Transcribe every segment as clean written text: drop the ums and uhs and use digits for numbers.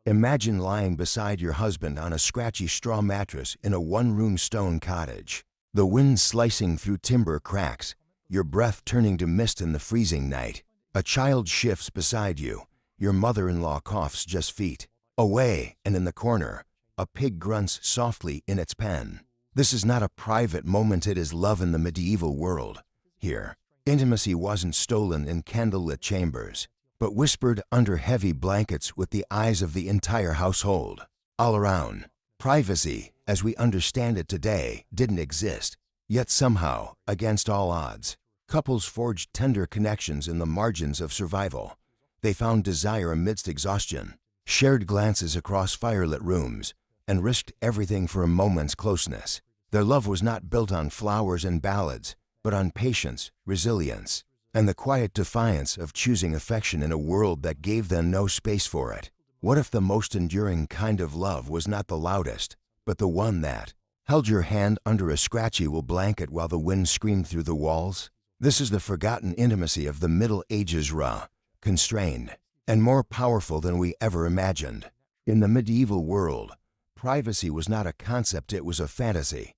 Imagine lying beside your husband on a scratchy straw mattress in a one-room stone cottage. The wind slicing through timber cracks, your breath turning to mist in the freezing night. A child shifts beside you. Your mother-in-law coughs just feet away, and in the corner, a pig grunts softly in its pen. This is not a private moment, it is love in the medieval world. Here, intimacy wasn't stolen in candlelit chambers, but whispered under heavy blankets with the eyes of the entire household. All around, privacy, as we understand it today, didn't exist. Yet somehow, against all odds, couples forged tender connections in the margins of survival. They found desire amidst exhaustion, shared glances across firelit rooms, and risked everything for a moment's closeness. Their love was not built on flowers and ballads, but on patience, resilience, and the quiet defiance of choosing affection in a world that gave them no space for it. What if the most enduring kind of love was not the loudest, but the one that held your hand under a scratchy wool blanket while the wind screamed through the walls? This is the forgotten intimacy of the Middle Ages, raw, constrained, and more powerful than we ever imagined. In the medieval world, privacy was not a concept, it was a fantasy.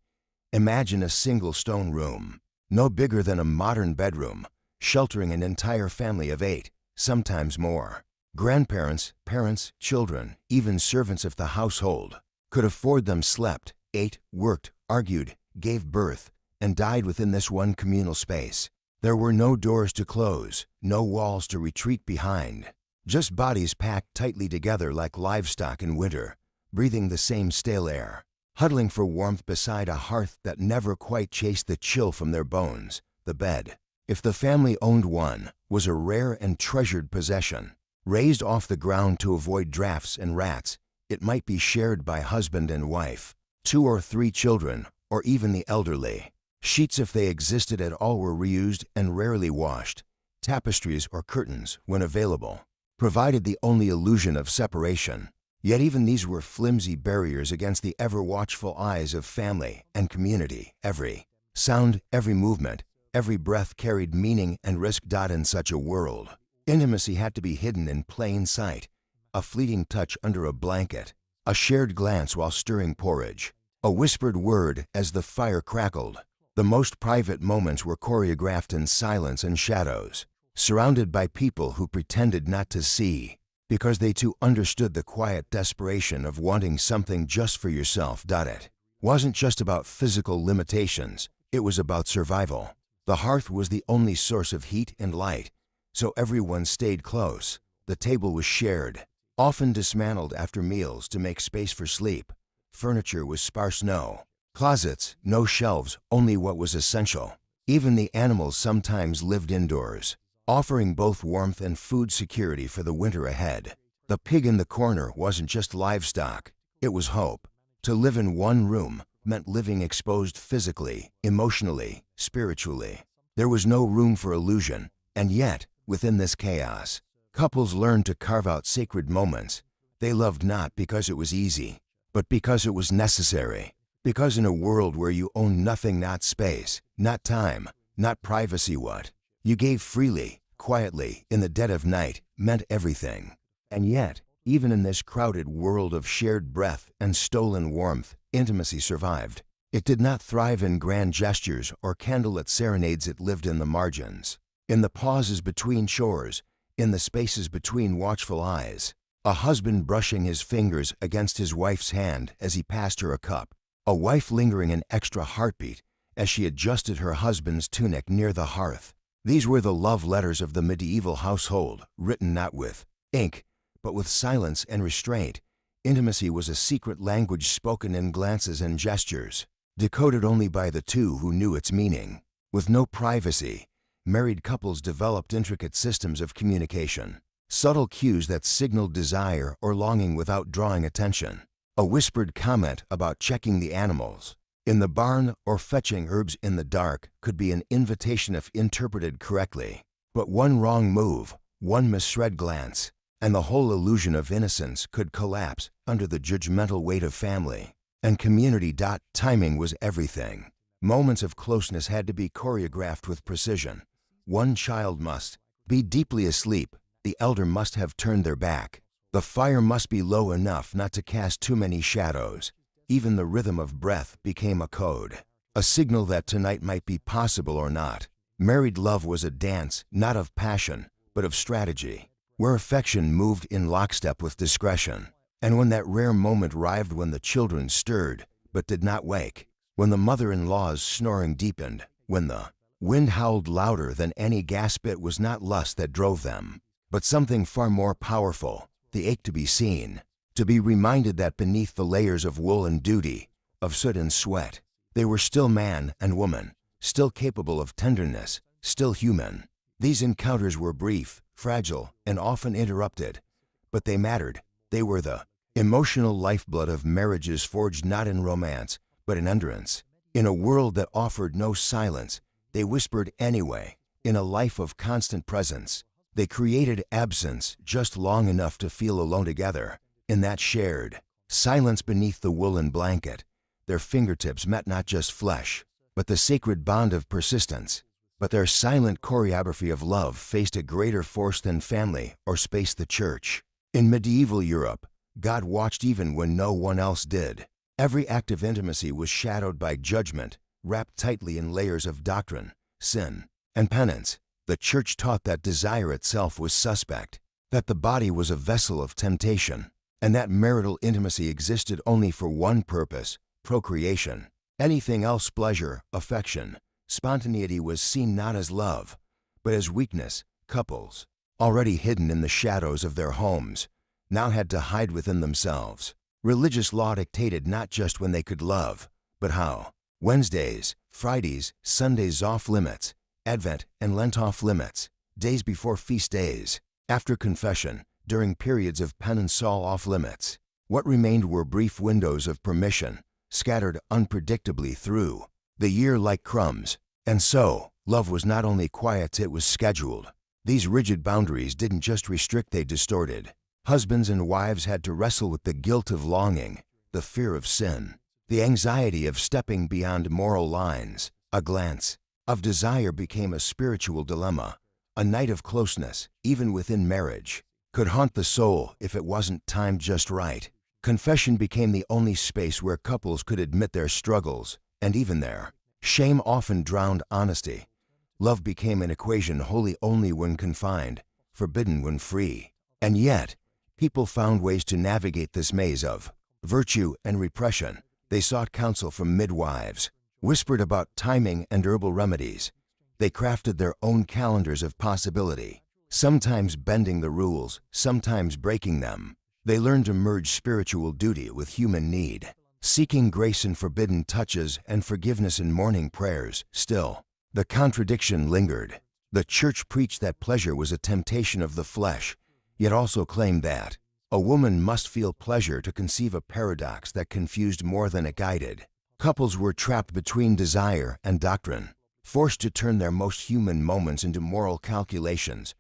Imagine a single stone room, no bigger than a modern bedroom, sheltering an entire family of 8, sometimes more. Grandparents, parents, children, even servants if the household could afford them slept, ate, worked, argued, gave birth, and died within this one communal space. There were no doors to close, no walls to retreat behind, just bodies packed tightly together like livestock in winter, breathing the same stale air, huddling for warmth beside a hearth that never quite chased the chill from their bones. The bed, if the family owned one, was a rare and treasured possession. Raised off the ground to avoid drafts and rats, it might be shared by husband and wife, 2 or 3 children, or even the elderly. Sheets, if they existed at all, were reused and rarely washed. Tapestries or curtains, when available, provided the only illusion of separation. Yet even these were flimsy barriers against the ever-watchful eyes of family and community. Every sound, every movement, every breath carried meaning and risk. In such a world, intimacy had to be hidden in plain sight. A fleeting touch under a blanket, a shared glance while stirring porridge, a whispered word as the fire crackled. The most private moments were choreographed in silence and shadows, surrounded by people who pretended not to see, because they too understood the quiet desperation of wanting something just for yourself. It wasn't just about physical limitations, it was about survival. The hearth was the only source of heat and light, so everyone stayed close. The table was shared, often dismantled after meals to make space for sleep. Furniture was sparse, no closets, no shelves, only what was essential. Even the animals sometimes lived indoors, offering both warmth and food security for the winter ahead. The pig in the corner wasn't just livestock, it was hope. To live in one room meant living exposed physically, emotionally, spiritually. There was no room for illusion, and yet, within this chaos, couples learned to carve out sacred moments. They loved not because it was easy, but because it was necessary. Because in a world where you own nothing, not space, not time, not privacy, what you gave freely, quietly, in the dead of night, meant everything. And yet, even in this crowded world of shared breath and stolen warmth, intimacy survived. It did not thrive in grand gestures or candlelit serenades, it lived in the margins, in the pauses between chores, in the spaces between watchful eyes. A husband brushing his fingers against his wife's hand as he passed her a cup. A wife lingering an extra heartbeat as she adjusted her husband's tunic near the hearth. These were the love letters of the medieval household, written not with ink, but with silence and restraint. Intimacy was a secret language spoken in glances and gestures, decoded only by the two who knew its meaning. With no privacy, married couples developed intricate systems of communication, subtle cues that signaled desire or longing without drawing attention. A whispered comment about checking the animals in the barn or fetching herbs in the dark could be an invitation if interpreted correctly. But one wrong move, one misread glance, and the whole illusion of innocence could collapse under the judgmental weight of family and community. Timing was everything. Moments of closeness had to be choreographed with precision. One child must be deeply asleep, the elder must have turned their back. The fire must be low enough not to cast too many shadows. Even the rhythm of breath became a code, a signal that tonight might be possible or not. Married love was a dance, not of passion, but of strategy, where affection moved in lockstep with discretion. And when that rare moment arrived, when the children stirred but did not wake, when the mother-in-law's snoring deepened, when the wind howled louder than any gasp, it was not lust that drove them, but something far more powerful, the ache to be seen, to be reminded that beneath the layers of wool and duty, of soot and sweat, they were still man and woman, still capable of tenderness, still human. These encounters were brief, fragile, and often interrupted, but they mattered. They were the emotional lifeblood of marriages forged not in romance, but in endurance. In a world that offered no silence, they whispered anyway. In a life of constant presence, they created absence just long enough to feel alone together. In that shared silence beneath the woolen blanket, their fingertips met not just flesh, but the sacred bond of persistence. But their silent choreography of love faced a greater force than family or space, the church. In medieval Europe, God watched even when no one else did. Every act of intimacy was shadowed by judgment, wrapped tightly in layers of doctrine, sin, and penance. The church taught that desire itself was suspect, that the body was a vessel of temptation, and that marital intimacy existed only for one purpose: procreation. Anything else, pleasure, affection, spontaneity, was seen not as love, but as weakness. Couples, already hidden in the shadows of their homes, now had to hide within themselves. Religious law dictated not just when they could love, but how. Wednesdays, Fridays, Sundays off limits, Advent and Lent off limits, days before feast days, after confession, during periods of penance all off limits. What remained were brief windows of permission, scattered unpredictably through the year like crumbs. And so, love was not only quiet, it was scheduled. These rigid boundaries didn't just restrict, they distorted. Husbands and wives had to wrestle with the guilt of longing, the fear of sin, the anxiety of stepping beyond moral lines. A glance of desire became a spiritual dilemma. A night of closeness, even within marriage, could haunt the soul if it wasn't timed just right. Confession became the only space where couples could admit their struggles, and even their shame often drowned honesty. Love became an equation holy only when confined, forbidden when free. And yet, people found ways to navigate this maze of virtue and repression. They sought counsel from midwives, whispered about timing and herbal remedies. They crafted their own calendars of possibility, sometimes bending the rules, sometimes breaking them. They learned to merge spiritual duty with human need, seeking grace in forbidden touches and forgiveness in morning prayers. Still, the contradiction lingered. The church preached that pleasure was a temptation of the flesh, yet also claimed that a woman must feel pleasure to conceive, a paradox that confused more than it guided. Couples were trapped between desire and doctrine, forced to turn their most human moments into moral calculations.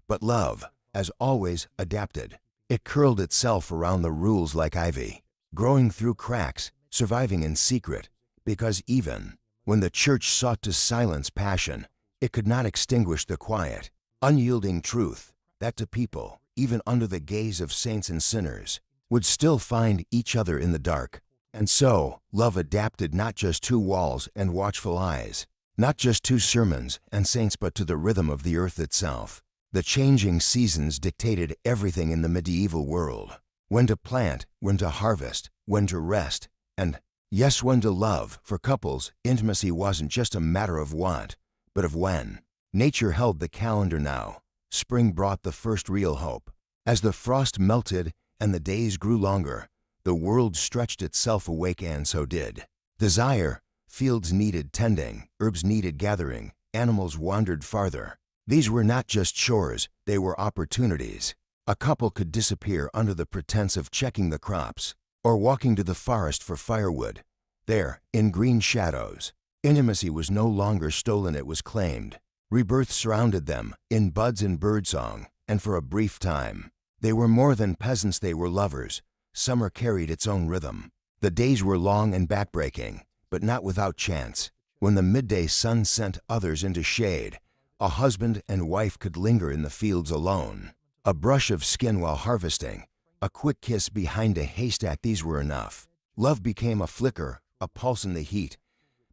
But love, as always, adapted. It curled itself around the rules like ivy, growing through cracks, surviving in secret, because even when the church sought to silence passion, it could not extinguish the quiet, unyielding truth that to people, even under the gaze of saints and sinners, would still find each other in the dark. And so, love adapted not just to walls and watchful eyes, not just to sermons and saints, but to the rhythm of the earth itself. The changing seasons dictated everything in the medieval world: when to plant, when to harvest, when to rest, and, yes, when to love. For couples, intimacy wasn't just a matter of want, but of when. Nature held the calendar now. Spring brought the first real hope. As the frost melted and the days grew longer, the world stretched itself awake, and so did desire. Fields needed tending, herbs needed gathering, animals wandered farther. These were not just chores, they were opportunities. A couple could disappear under the pretense of checking the crops, or walking to the forest for firewood. There, in green shadows, intimacy was no longer stolen, it was claimed. Rebirth surrounded them, in buds and birdsong, and for a brief time, they were more than peasants, they were lovers. Summer carried its own rhythm. The days were long and backbreaking, but not without chance. When the midday sun sent others into shade, a husband and wife could linger in the fields alone. A brush of skin while harvesting, a quick kiss behind a haystack, these were enough. Love became a flicker, a pulse in the heat.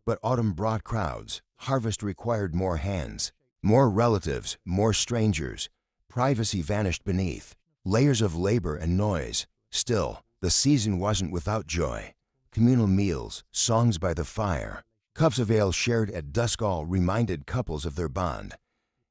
But autumn brought crowds, harvest required more hands, more relatives, more strangers. Privacy vanished beneath layers of labor and noise. Still, the season wasn't without joy. Communal meals, songs by the fire, cups of ale shared at dusk all reminded couples of their bond.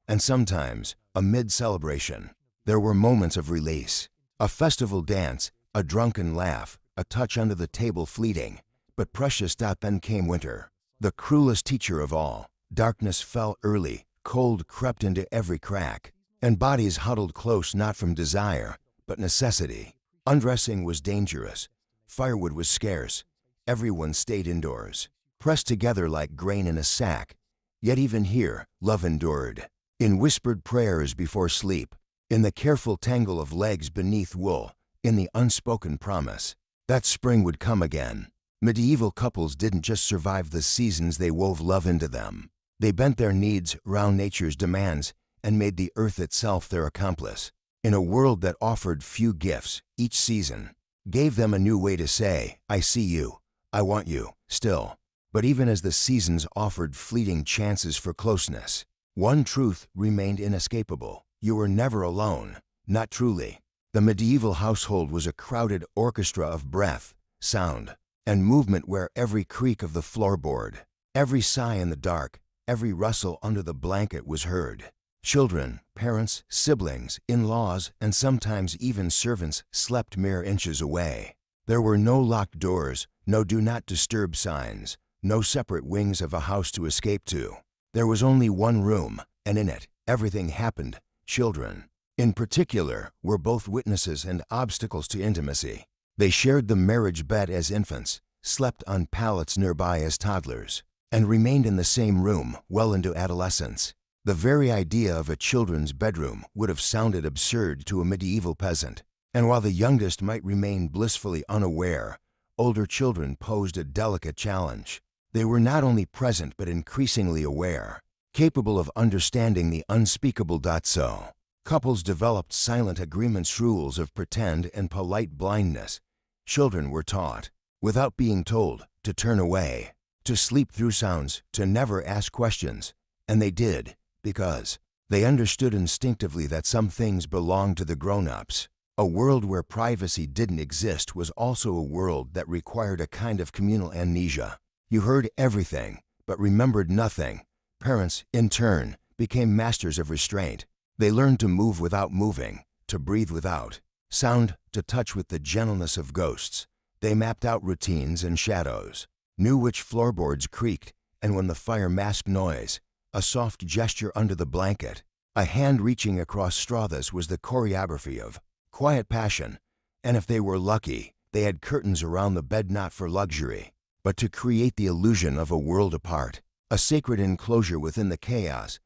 And sometimes, amid celebration, there were moments of release. A festival dance, a drunken laugh, a touch under the table fleeting. But precious. Then came winter, the cruelest teacher of all. Darkness fell early, cold crept into every crack, and bodies huddled close not from desire, but necessity. Undressing was dangerous. Firewood was scarce. Everyone stayed indoors, pressed together like grain in a sack. Yet even here, love endured. In whispered prayers before sleep, in the careful tangle of legs beneath wool, in the unspoken promise that spring would come again. Medieval couples didn't just survive the seasons, they wove love into them. They bent their needs round nature's demands and made the earth itself their accomplice. In a world that offered few gifts, each season gave them a new way to say, I see you, I want you, still. But even as the seasons offered fleeting chances for closeness, one truth remained inescapable. You were never alone, not truly. The medieval household was a crowded orchestra of breath, sound, and movement where every creak of the floorboard, every sigh in the dark, every rustle under the blanket was heard. Children, parents, siblings, in-laws, and sometimes even servants slept mere inches away. There were no locked doors, no do not disturb signs, no separate wings of a house to escape to. There was only one room, and in it, everything happened. Children, in particular, were both witnesses and obstacles to intimacy. They shared the marriage bed as infants, slept on pallets nearby as toddlers, and remained in the same room well into adolescence. The very idea of a children's bedroom would have sounded absurd to a medieval peasant. And while the youngest might remain blissfully unaware, older children posed a delicate challenge. They were not only present but increasingly aware, capable of understanding the unspeakable. So, couples developed silent agreements, rules of pretend and polite blindness. Children were taught, without being told, to turn away, to sleep through sounds, to never ask questions. And they did, because they understood instinctively that some things belonged to the grown-ups. A world where privacy didn't exist was also a world that required a kind of communal amnesia. You heard everything, but remembered nothing. Parents, in turn, became masters of restraint. They learned to move without moving, to breathe without sound, to touch with the gentleness of ghosts. They mapped out routines and shadows, knew which floorboards creaked, and when the fire masked noise, a soft gesture under the blanket, a hand reaching across straw. This was the choreography of quiet passion, and if they were lucky, they had curtains around the bed not for luxury, but to create the illusion of a world apart, a sacred enclosure within the chaos.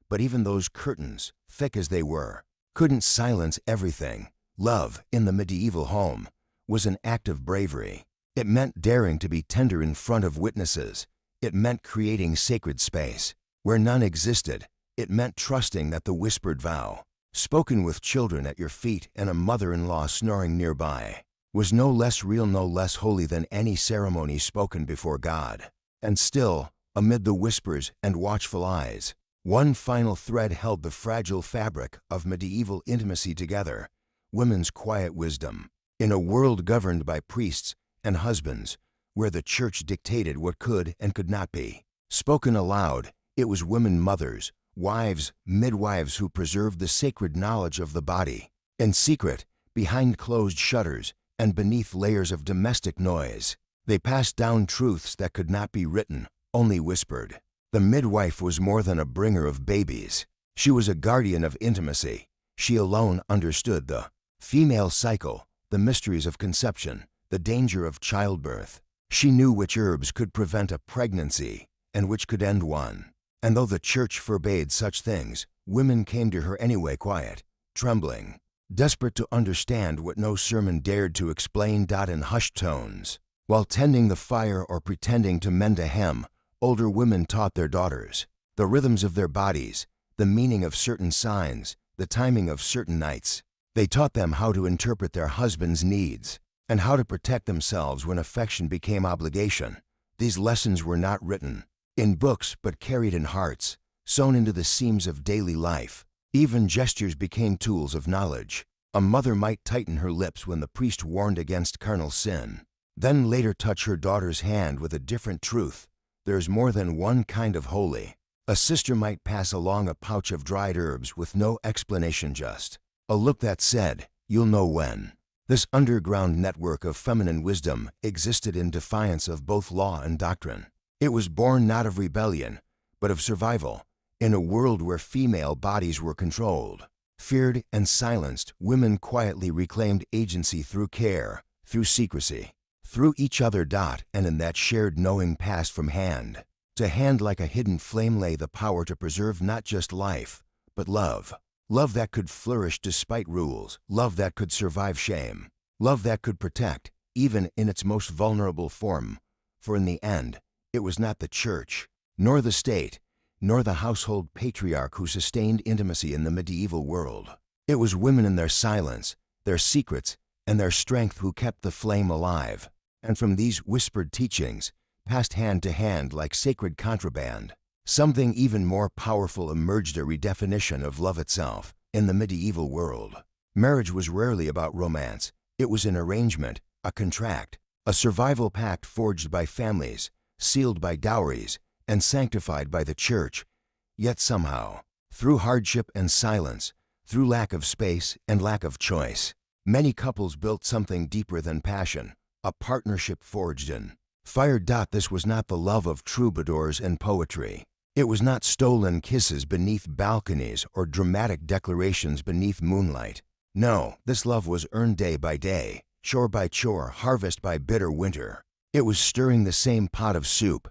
But even those curtains, thick as they were, couldn't silence everything. Love, in the medieval home, was an act of bravery. It meant daring to be tender in front of witnesses. It meant creating sacred space where none existed. It meant trusting that the whispered vow, spoken with children at your feet and a mother-in-law snoring nearby, was no less real, no less holy than any ceremony spoken before God. And still, amid the whispers and watchful eyes, one final thread held the fragile fabric of medieval intimacy together: women's quiet wisdom. In a world governed by priests and husbands, where the church dictated what could and could not be spoken aloud, it was women, mothers, wives, midwives, who preserved the sacred knowledge of the body, in secret, behind closed shutters, and beneath layers of domestic noise. They passed down truths that could not be written, only whispered. The midwife was more than a bringer of babies. She was a guardian of intimacy. She alone understood the female cycle, the mysteries of conception, the danger of childbirth. She knew which herbs could prevent a pregnancy and which could end one. And though the church forbade such things, women came to her anyway, quiet, trembling, desperate to understand what no sermon dared to explain. In hushed tones, while tending the fire or pretending to mend a hem, older women taught their daughters the rhythms of their bodies, the meaning of certain signs, the timing of certain nights. They taught them how to interpret their husband's needs and how to protect themselves when affection became obligation. These lessons were not written in books but carried in hearts, sewn into the seams of daily life. Even gestures became tools of knowledge. A mother might tighten her lips when the priest warned against carnal sin, then later touch her daughter's hand with a different truth. There's more than one kind of holy. A sister might pass along a pouch of dried herbs with no explanation, just a look that said, "You'll know when." This underground network of feminine wisdom existed in defiance of both law and doctrine. It was born not of rebellion, but of survival. In a world where female bodies were controlled, feared, and silenced, women quietly reclaimed agency through care, through secrecy, through each other. And in that shared knowing passed from hand to hand like a hidden flame lay the power to preserve not just life, but love. Love that could flourish despite rules, love that could survive shame, love that could protect, even in its most vulnerable form. For in the end, it was not the church, nor the state, nor the household patriarch who sustained intimacy in the medieval world. It was women in their silence, their secrets, and their strength who kept the flame alive. And from these whispered teachings, passed hand to hand like sacred contraband, something even more powerful emerged: a redefinition of love itself. In the medieval world, marriage was rarely about romance. It was an arrangement, a contract, a survival pact forged by families, sealed by dowries, and sanctified by the church. Yet somehow, through hardship and silence, through lack of space and lack of choice, many couples built something deeper than passion, a partnership forged in fire. This was not the love of troubadours and poetry. It was not stolen kisses beneath balconies or dramatic declarations beneath moonlight. No, this love was earned day by day, chore by chore, harvest by bitter winter. It was stirring the same pot of soup,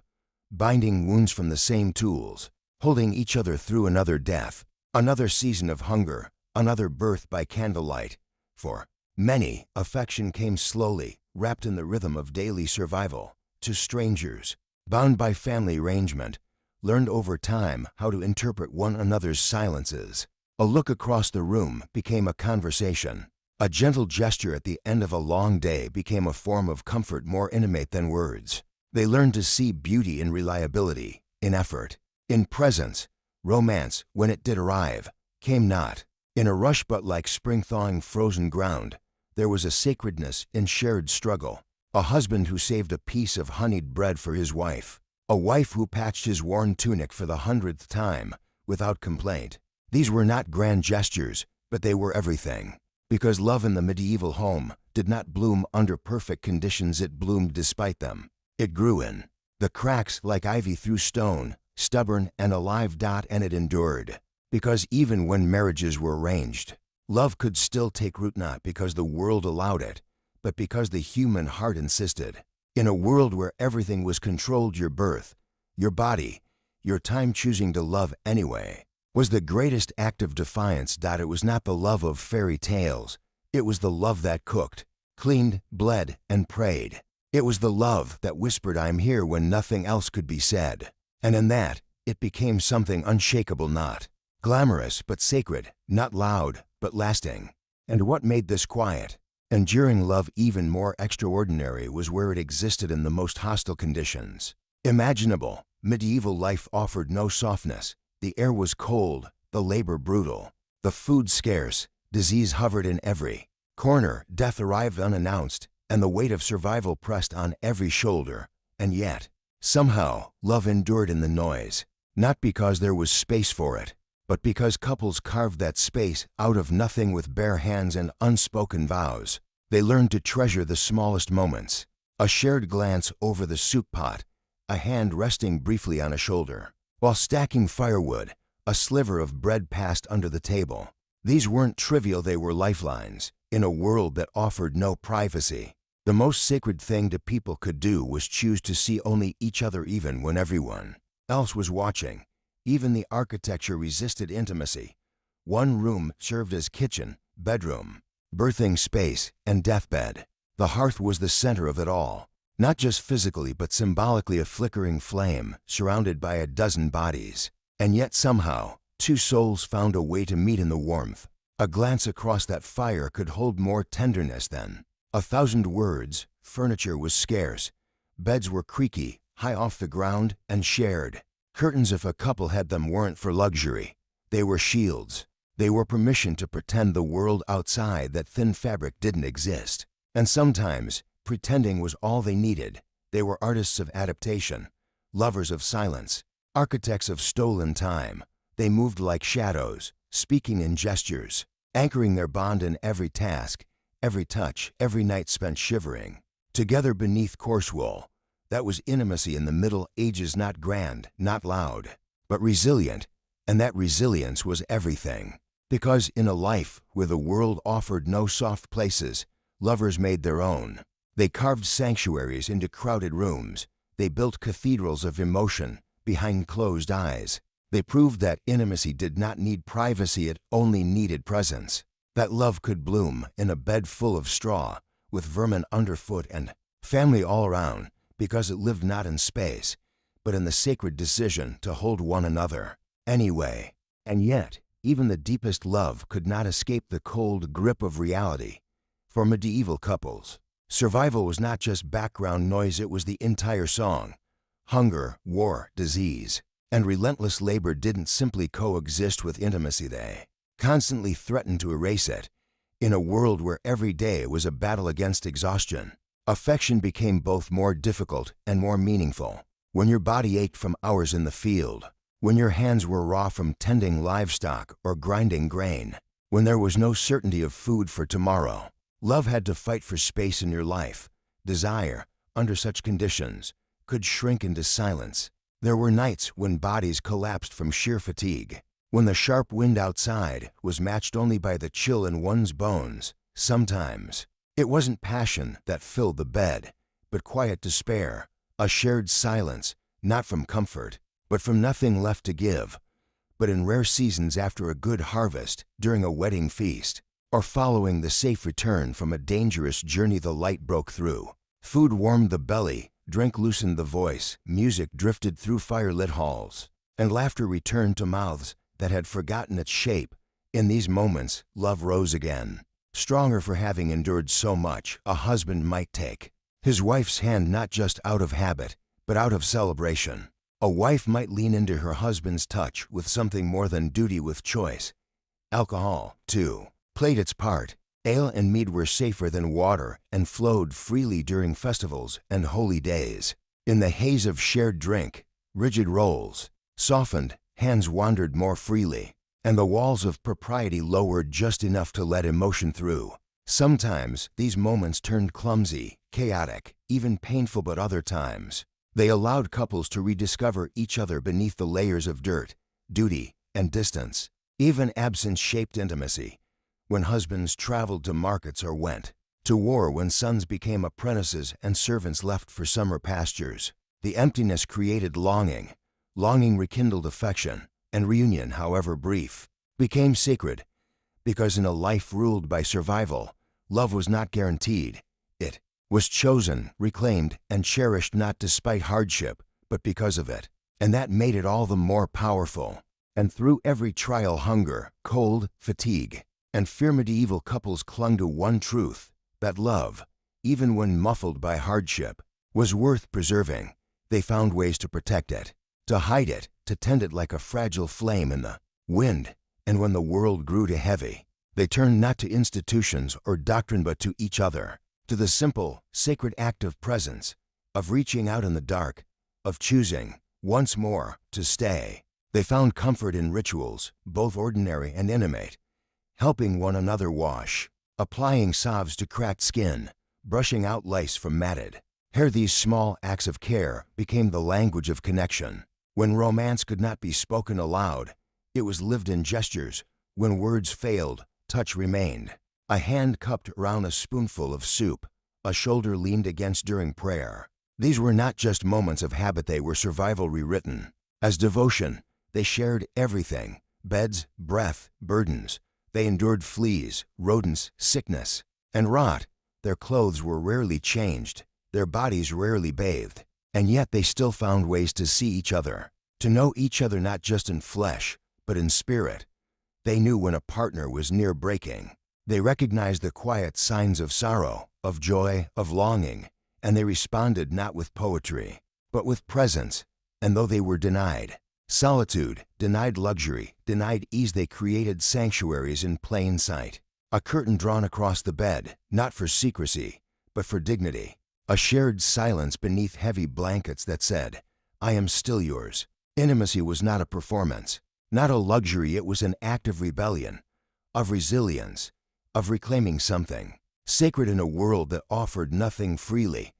binding wounds from the same tools, holding each other through another death, another season of hunger, another birth by candlelight. For many, affection came slowly, wrapped in the rhythm of daily survival. To strangers, bound by family arrangement, learned over time how to interpret one another's silences. A look across the room became a conversation. A gentle gesture at the end of a long day became a form of comfort more intimate than words. They learned to see beauty in reliability, in effort, in presence. Romance, when it did arrive, came not in a rush but like spring thawing frozen ground. There was a sacredness in shared struggle. A husband who saved a piece of honeyed bread for his wife. A wife who patched his worn tunic for the 100th time, without complaint. These were not grand gestures, but they were everything. Because love in the medieval home did not bloom under perfect conditions, it bloomed despite them. It grew in the cracks like ivy through stone, stubborn and alive. And it endured. Because even when marriages were arranged, love could still take root, not because the world allowed it, but because the human heart insisted. In a world where everything was controlled, your birth, your body, your time, choosing to love anyway was the greatest act of defiance. It was not the love of fairy tales. It was the love that cooked, cleaned, bled, and prayed. It was the love that whispered, "I'm here," when nothing else could be said. And in that, it became something unshakable, not glamorous but sacred, not loud but lasting. And what made this quiet, enduring love even more extraordinary was where it existed in the most hostile conditions imaginable. Medieval life offered no softness. The air was cold, the labor brutal, the food scarce, disease hovered in every corner, death arrived unannounced, and the weight of survival pressed on every shoulder. And yet, somehow, love endured in the noise, not because there was space for it, but because couples carved that space out of nothing with bare hands and unspoken vows. They learned to treasure the smallest moments, a shared glance over the soup pot, a hand resting briefly on a shoulder, while stacking firewood, a sliver of bread passed under the table. These weren't trivial, they were lifelines. In a world that offered no privacy, the most sacred thing the people could do was choose to see only each other even when everyone else was watching. Even the architecture resisted intimacy. One room served as kitchen, bedroom, birthing space, and deathbed. The hearth was the center of it all, not just physically but symbolically, a flickering flame surrounded by a dozen bodies. And yet somehow, two souls found a way to meet in the warmth. A glance across that fire could hold more tenderness than 1,000 words. Furniture was scarce. Beds were creaky, high off the ground, and shared. Curtains, if a couple had them, weren't for luxury. They were shields. They were permission to pretend the world outside that thin fabric didn't exist. And sometimes, pretending was all they needed. They were artists of adaptation, lovers of silence, architects of stolen time. They moved like shadows, speaking in gestures, anchoring their bond in every task, every touch, every night spent shivering. Together beneath coarse wool. That was intimacy in the Middle Ages, not grand, not loud, but resilient. And that resilience was everything. Because in a life where the world offered no soft places, lovers made their own. They carved sanctuaries into crowded rooms. They built cathedrals of emotion behind closed eyes. They proved that intimacy did not need privacy, it only needed presence. That love could bloom in a bed full of straw, with vermin underfoot and family all around, because it lived not in space, but in the sacred decision to hold one another anyway. And yet, even the deepest love could not escape the cold grip of reality. For medieval couples, survival was not just background noise, it was the entire song. Hunger, war, disease, and relentless labor didn't simply coexist with intimacy, they constantly threatened to erase it. In a world where every day was a battle against exhaustion, affection became both more difficult and more meaningful. When your body ached from hours in the field, when your hands were raw from tending livestock or grinding grain, when there was no certainty of food for tomorrow, love had to fight for space in your life. Desire, under such conditions, could shrink into silence. There were nights when bodies collapsed from sheer fatigue, when the sharp wind outside was matched only by the chill in one's bones. Sometimes, it wasn't passion that filled the bed, but quiet despair, a shared silence, not from comfort, but from nothing left to give. But in rare seasons, after a good harvest, during a wedding feast, or following the safe return from a dangerous journey, the light broke through. Food warmed the belly, drink loosened the voice, music drifted through firelit halls, and laughter returned to mouths that had forgotten its shape. In these moments, love rose again, stronger for having endured so much. A husband might take his wife's hand not just out of habit, but out of celebration. A wife might lean into her husband's touch with something more than duty, with choice. Alcohol, too, played its part. Ale and mead were safer than water and flowed freely during festivals and holy days. In the haze of shared drink, rigid roles softened, hands wandered more freely, and the walls of propriety lowered just enough to let emotion through. Sometimes these moments turned clumsy, chaotic, even painful, but other times they allowed couples to rediscover each other beneath the layers of dirt, duty, and distance. Even absence shaped intimacy. When husbands traveled to markets or went to war, when sons became apprentices and servants left for summer pastures, the emptiness created longing. Longing rekindled affection, and reunion, however brief, became sacred. Because in a life ruled by survival, love was not guaranteed. It was chosen, reclaimed, and cherished, not despite hardship, but because of it. And that made it all the more powerful. And through every trial, hunger, cold, fatigue, and fear, medieval couples clung to one truth, that love, even when muffled by hardship, was worth preserving. They found ways to protect it, to hide it, to tend it like a fragile flame in the wind. And when the world grew too heavy, they turned not to institutions or doctrine, but to each other, to the simple, sacred act of presence, of reaching out in the dark, of choosing, once more, to stay. They found comfort in rituals, both ordinary and intimate, helping one another wash, applying salves to cracked skin, brushing out lice from matted hair. These small acts of care became the language of connection. When romance could not be spoken aloud, it was lived in gestures. When words failed, touch remained. A hand cupped around a spoonful of soup, a shoulder leaned against during prayer. These were not just moments of habit, they were survival rewritten. As devotion, they shared everything: beds, breath, burdens. They endured fleas, rodents, sickness, and rot. Their clothes were rarely changed, their bodies rarely bathed, and yet they still found ways to see each other, to know each other not just in flesh, but in spirit. They knew when a partner was near breaking. They recognized the quiet signs of sorrow, of joy, of longing, and they responded not with poetry, but with presence. And though they were denied solitude, denied luxury, denied ease, they created sanctuaries in plain sight. A curtain drawn across the bed, not for secrecy, but for dignity. A shared silence beneath heavy blankets that said, "I am still yours." Intimacy was not a performance, not a luxury. It was an act of rebellion, of resilience, of reclaiming something sacred in a world that offered nothing freely,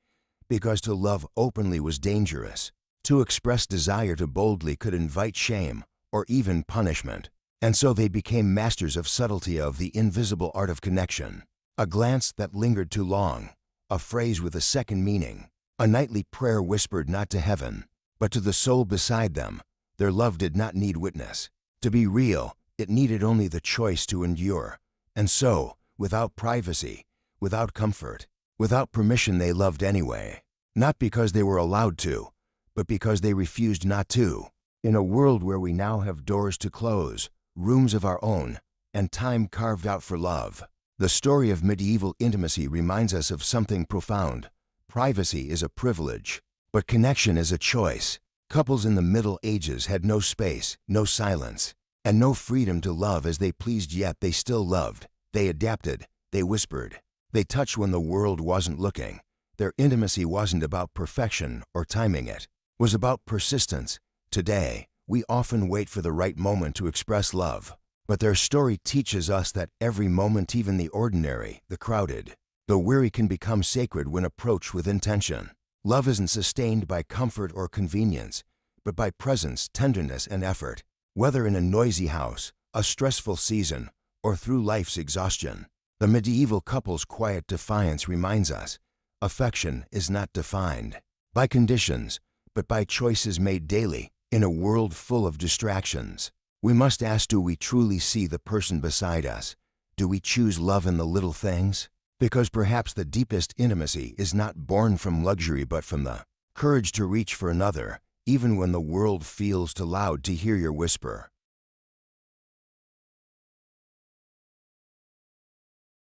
because to love openly was dangerous. To express desire too boldly could invite shame or even punishment. And so they became masters of subtlety, of the invisible art of connection. A glance that lingered too long, a phrase with a second meaning, a nightly prayer whispered not to heaven, but to the soul beside them. Their love did not need witness. To be real, it needed only the choice to endure. And so, without privacy, without comfort, without permission, they loved anyway. Not because they were allowed to, but because they refused not to. In a world where we now have doors to close, rooms of our own, and time carved out for love, the story of medieval intimacy reminds us of something profound. Privacy is a privilege, but connection is a choice. Couples in the Middle Ages had no space, no silence, and no freedom to love as they pleased, yet they still loved. They adapted, they whispered, they touched when the world wasn't looking. Their intimacy wasn't about perfection or timing, it was about persistence. Today, we often wait for the right moment to express love, but their story teaches us that every moment, even the ordinary, the crowded, the weary, can become sacred when approached with intention. Love isn't sustained by comfort or convenience, but by presence, tenderness, and effort. Whether in a noisy house, a stressful season, or through life's exhaustion, the medieval couple's quiet defiance reminds us affection is not defined by conditions, but by choices made daily. In a world full of distractions, we must ask, do we truly see the person beside us? Do we choose love in the little things? Because perhaps the deepest intimacy is not born from luxury, but from the courage to reach for another, even when the world feels too loud to hear your whisper.